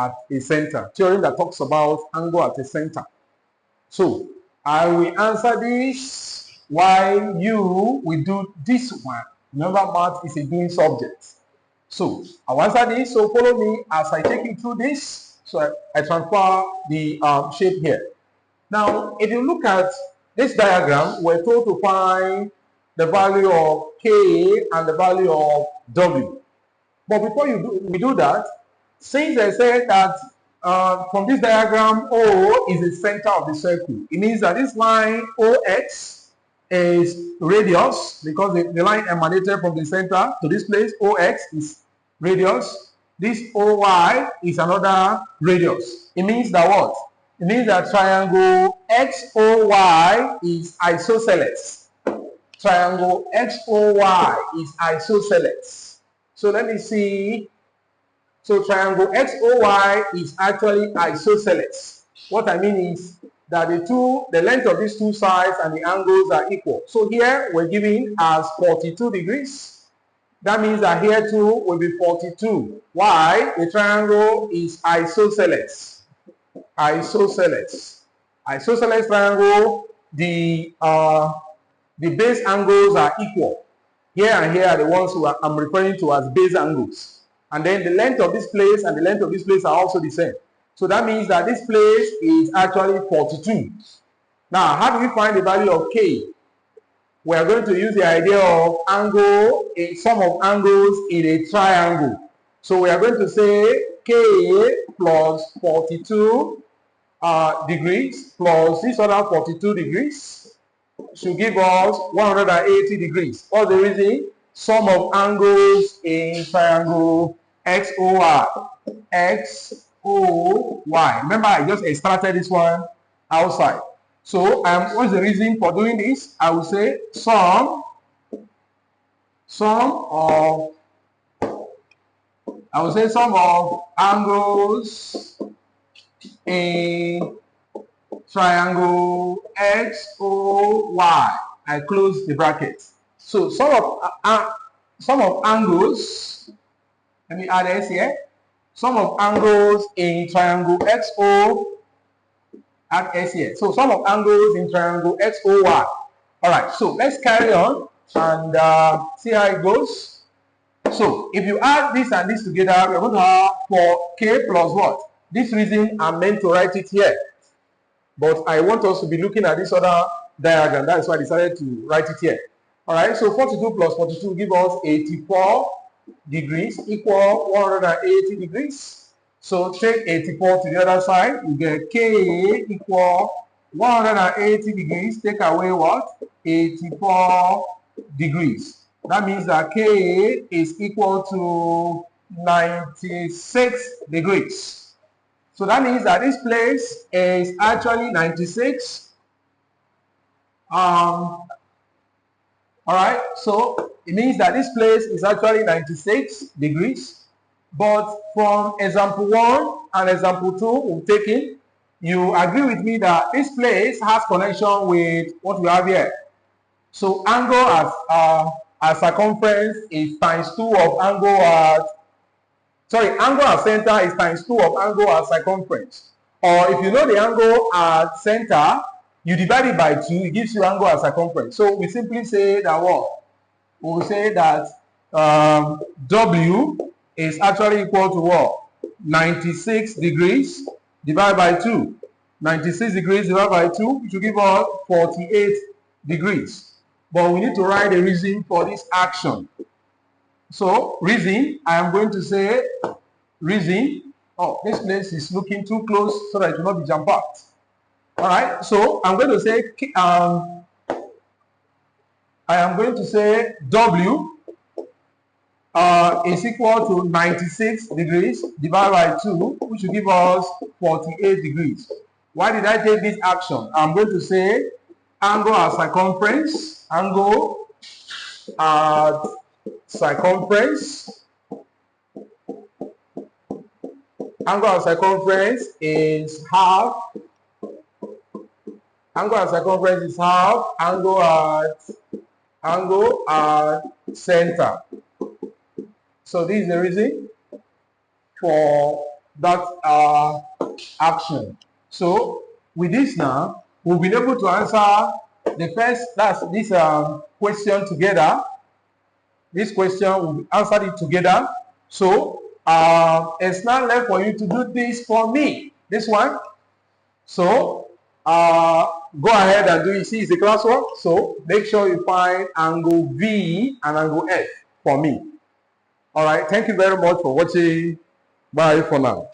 at a center. Theorem that talks about angle at a center. So I will answer this while you will do this one. Remember, math is a doing subject. So I'll answer this. So follow me as I take you through this. So I transfer the shape here. Now, if you look at this diagram, we're told to find the value of K and the value of W. But before we do that, since I said that from this diagram, O is the center of the circle, it means that this line OX is radius, because the line emanated from the center to this place. OX is radius. This OY is another radius. It means that what? It means that triangle XOY is isosceles. Triangle XOY is isosceles. So let me see. So triangle XOY is actually isosceles. What I mean is that the length of these two sides and the angles are equal. So here we're giving as 42 degrees. That means that here too will be 42. Why? The triangle is isosceles. Isosceles. Isosceles triangle, the base angles are equal. Here and here are the ones who I'm referring to as base angles. And then the length of this place and the length of this place are also the same. So that means that this place is actually 42. Now, how do we find the value of K? We are going to use the idea of angle, a sum of angles in a triangle. So we are going to say K plus 42 degrees plus this other 42 degrees should give us 180 degrees. What's the reason? Sum of angles in triangle XOY. XOY. Remember, I just extracted this one outside. So, what's the reason for doing this? I will say sum of angles in triangle XOY. I close the bracket. So sum of angles, let me add S here. Sum of angles in triangle XO, add S here. So sum of angles in triangle XOY. Alright, so let's carry on and see how it goes. So if you add this and this together, we're going to have for K plus what? This reason I'm meant to write it here. But I want us to be looking at this other diagram. That's why I decided to write it here. Alright, so 42 plus 42 give us 84 degrees equal 180 degrees. So take 84 to the other side, you get K equal 180 degrees. Take away what? 84 degrees. That means that K is equal to 96 degrees. So that means that this place is actually 96. Alright, so it means that this place is actually 96 degrees. But from example 1 and example 2 we've taken, you agree with me that this place has connection with what we have here. So angle as circumference is times 2 of angle at, angle at center is times 2 of angle at circumference. Or if you know the angle at center, you divide it by 2, it gives you angle at circumference. So we simply say that what? We will say that W is actually equal to what? 96 degrees divided by 2. 96 degrees divided by 2, which will give us 48 degrees. But we need to write a reason for this action. So, reason, I am going to say reason. Oh, this place is looking too close so that it will not be jam-packed. Alright, so I'm going to say I am going to say W is equal to 96 degrees divided by 2, which will give us 48 degrees. Why did I take this action? I'm going to say angle at circumference. Angle at circumference. Angle at circumference is half. Angle at circumference is half angle at center. So this is the reason for that action. So with this now, we've been able to answer the first, that's this question together. This question, we answered it together. So it's now left for you to do this for me. This one. So go ahead and do it. See, it's a classwork. So make sure you find angle V and angle F for me. All right. Thank you very much for watching. Bye for now.